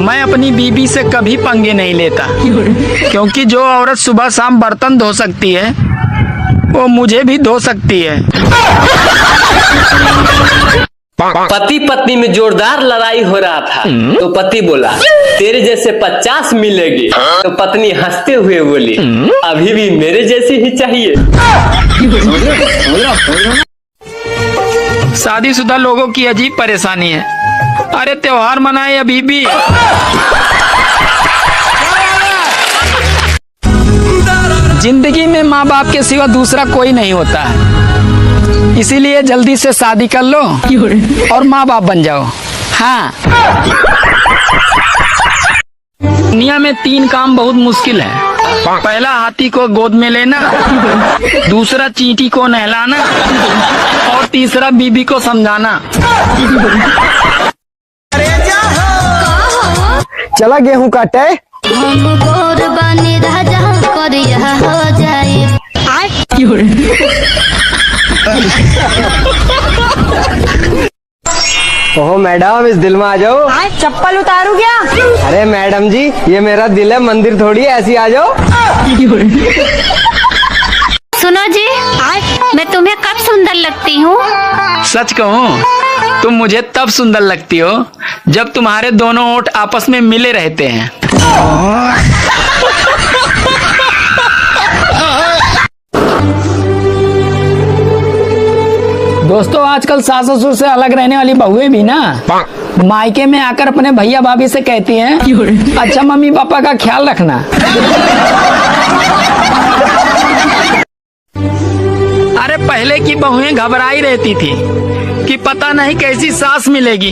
मैं अपनी बीबी से कभी पंगे नहीं लेता, क्योंकि जो औरत सुबह शाम बर्तन धो सकती है वो मुझे भी धो सकती है। पति पत्नी में जोरदार लड़ाई हो रहा था तो पति बोला तेरे जैसे 50 मिलेगी, तो पत्नी हंसते हुए बोली अभी भी मेरे जैसी ही चाहिए। शादीशुदा लोगों की अजीब परेशानी है। अरे त्योहार मनाए या बीबी। जिंदगी में माँ बाप के सिवा दूसरा कोई नहीं होता है, इसीलिए जल्दी से शादी कर लो और माँ बाप बन जाओ। हाँ, दुनिया में 3 काम बहुत मुश्किल है। पहला हाथी को गोद में लेना, दूसरा चींटी को नहलाना और तीसरा बीबी को समझाना। चला गेहूं काटे। हम कुर्बानी राजा कर यह हो जाए। ओहो मैडम, इस दिल में आ जाओ। चप्पल उतारू क्या? अरे मैडम जी, ये मेरा दिल है, मंदिर थोड़ी है, ऐसी आ जाओ। सुनो जी, मैं तुम्हें कब सुंदर लगती हूँ? सच कहूँ, तुम मुझे तब सुंदर लगती हो जब तुम्हारे दोनों ओठ आपस में मिले रहते हैं। दोस्तों, आजकल सास ससुर से अलग रहने वाली बहुएं भी ना मायके में आकर अपने भैया भाभी से कहती हैं, अच्छा मम्मी पापा का ख्याल रखना। अरे पहले की बहुएं घबराई रहती थी कि पता नहीं कैसी सास मिलेगी,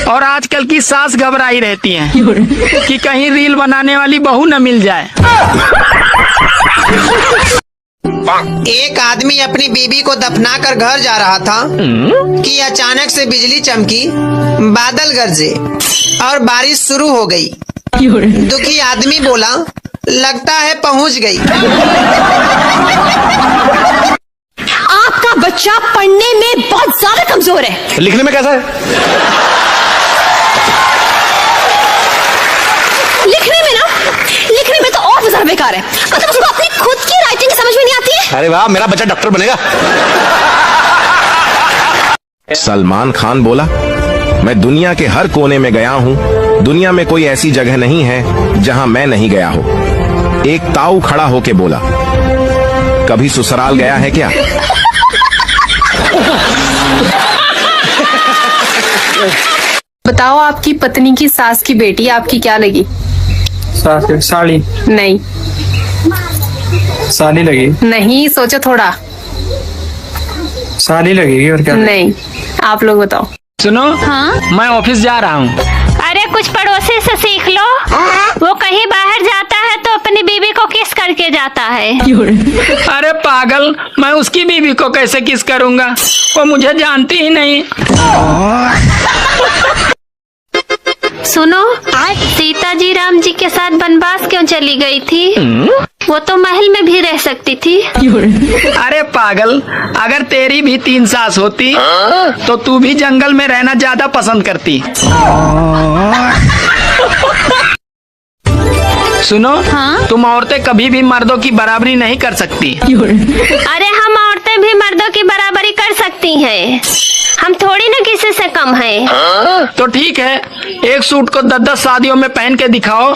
और आजकल की सास घबराई रहती हैं कि कहीं रील बनाने वाली बहू न मिल जाए। एक आदमी अपनी बीबी को दफना कर घर जा रहा था कि अचानक से बिजली चमकी, बादल गरजे और बारिश शुरू हो गई। दुखी आदमी बोला, लगता है पहुंच गई। आपका बच्चा पढ़ने में बहुत ज्यादा कमजोर है। लिखने में कैसा है? लिखने में तो और ज्यादा बेकार है। मतलब उसको अपनी खुद की राइटिंग समझ में नहीं आती है। अरे वाह, मेरा बच्चा डॉक्टर बनेगा। सलमान खान बोला, मैं दुनिया के हर कोने में गया हूँ, दुनिया में कोई ऐसी जगह नहीं है जहाँ मैं नहीं गया हूँ। एक ताऊ खड़ा होके बोला, कभी ससुराल गया है क्या? बताओ, आपकी पत्नी की सास की बेटी आपकी क्या लगी? साड़ी नहीं। साड़ी लगी? नहीं, सोचो थोड़ा। साड़ी लगेगी और क्या? नहीं, आप लोग बताओ। सुनो, हाँ? मैं ऑफिस जा रहा हूँ। अरे कुछ पड़ोसी से सीख लो, वो कहीं बाहर जाता है तो अपनी बीवी को किस करके जाता है। अरे पागल, मैं उसकी बीवी को कैसे किस करूँगा, वो मुझे जानती ही नहीं। सुनो, सीता जी राम जी के साथ वनवास क्यों चली गई थी? वो तो महल में भी रह सकती थी। अरे पागल, अगर तेरी भी 3 सास होती तो तू भी जंगल में रहना ज्यादा पसंद करती। सुनो, हाँ? तुम औरतें कभी भी मर्दों की बराबरी नहीं कर सकती। अरे हम औरतें भी मर्दों की बराबरी कर सकती हैं। हम थोड़ी ना किसी से कम हैं। तो ठीक है, एक सूट को 10-10 शादियों में पहन के दिखाओ।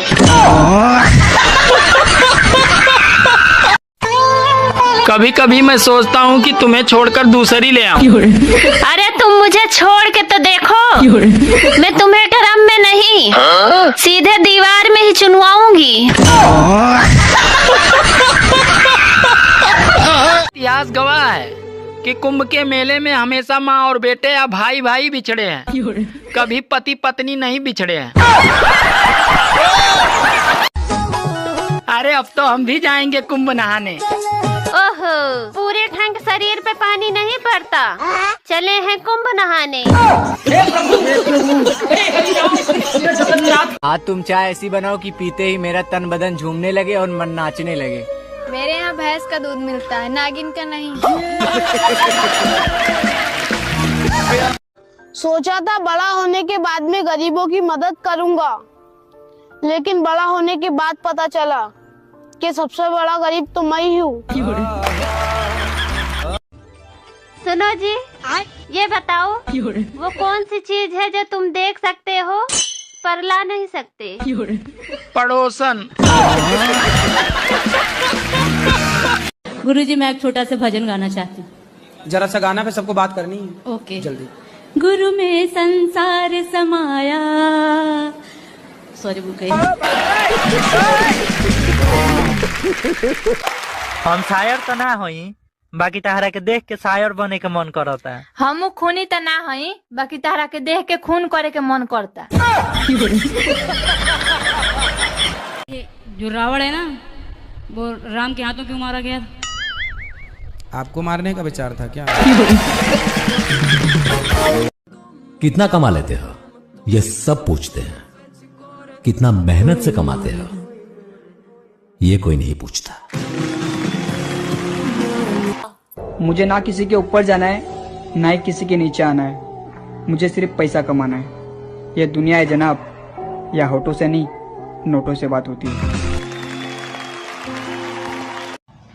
कभी कभी मैं सोचता हूँ कि तुम्हें छोड़कर दूसरी ले आऊं। अरे तुम मुझे छोड़ के तो देखो, मैं तुम्हें ड्रम में नहीं, सीधे दीवार में ही चुनवाऊंगी। इतिहास गवाह है कि कुंभ के मेले में हमेशा माँ और बेटे या भाई भाई बिछड़े हैं, कभी पति पत्नी नहीं बिछड़े हैं। अरे अब तो हम भी जाएंगे कुंभ नहाने। ओहो, पूरे ढंग शरीर पे पानी नहीं पड़ता, चले हैं कुंभ नहाने। आज तुम चाय ऐसी बनाओ कि पीते ही मेरा तन बदन झूमने लगे और मन नाचने लगे। मेरे यहाँ भैंस का दूध मिलता है, नागिन का नहीं। सोचा था बड़ा होने के बाद में गरीबों की मदद करूंगा, लेकिन बड़ा होने के बाद पता चला कि सबसे बड़ा गरीब तो मैं ही हूँ। सुनो जी, ये बताओ वो कौन सी चीज है जो तुम देख सकते हो पर ला नहीं सकते? पड़ोसन। गुरुजी, मैं एक छोटा सा भजन गाना चाहती हूँ। जरा सा गाना पे सबको बात करनी है। ओके, जल्दी। गुरु में संसार समाया। सॉरी, भूल गई। हम शायर तो ना होई, बाकी तहरा के देख के शायर बने के मन करता है। हम खूनी तो ना हई, बाकी तहरा के देख के खून करे के मन करता। जो रावण है ना, वो राम के हाथों क्यों मारा गया? आपको मारने का विचार था क्या? कितना कमा लेते हो ये सब पूछते हैं, कितना मेहनत से कमाते हो ये कोई नहीं पूछता। मुझे ना किसी के ऊपर जाना है, ना ही किसी के नीचे आना है। मुझे सिर्फ पैसा कमाना है। ये दुनिया है जनाब, या होठों से नहीं नोटों से बात होती है।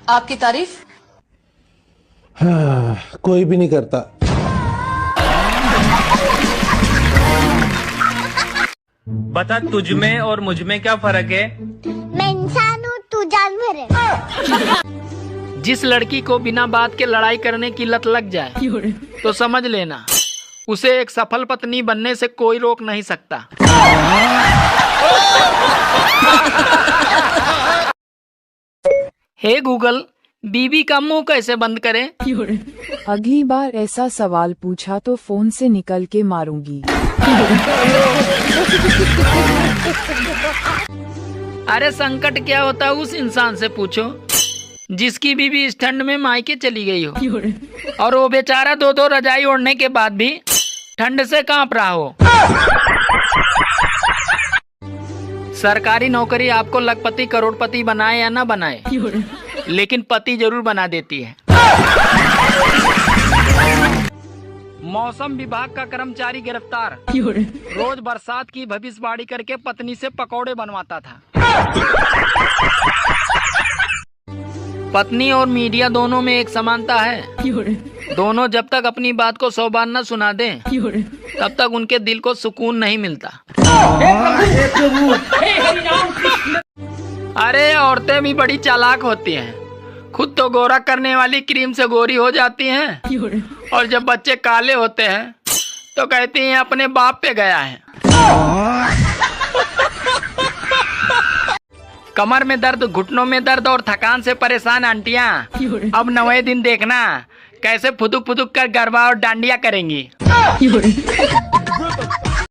आपकी तारीफ कोई भी नहीं करता। बता, तुझ में और मुझ में क्या फर्क है? मैं इंसान हूँ, तू जानवर है। जिस लड़की को बिना बात के लड़ाई करने की लत लग जाए तो समझ लेना उसे एक सफल पत्नी बनने से कोई रोक नहीं सकता। हे गूगल, बीबी का मुंह कैसे बंद करें? अगली बार ऐसा सवाल पूछा तो फोन से निकल के मारूंगी। अरे संकट क्या होता है उस इंसान से पूछो जिसकी बीबी इस ठंड में मायके चली गई हो और वो बेचारा दो दो रजाई ओढ़ने के बाद भी ठंड से कांप रहा हो। सरकारी नौकरी आपको लखपति करोड़पति बनाए या ना बनाए, लेकिन पति जरूर बना देती है। मौसम विभाग का कर्मचारी गिरफ्तार, रोज बरसात की भविष्यवाणी करके पत्नी से पकौड़े बनवाता था। पत्नी और मीडिया दोनों में एक समानता है, दोनों जब तक अपनी बात को 100 बार न सुना दें तब तक उनके दिल को सुकून नहीं मिलता। अरे औरतें भी बड़ी चालाक होती हैं, खुद तो गोरा करने वाली क्रीम से गोरी हो जाती हैं और जब बच्चे काले होते हैं तो कहती हैं अपने बाप पे गया है। कमर में दर्द, घुटनों में दर्द और थकान से परेशान आंटियां अब 9वें दिन देखना कैसे फुदुक फुदुक कर गरबा और डांडिया करेंगी।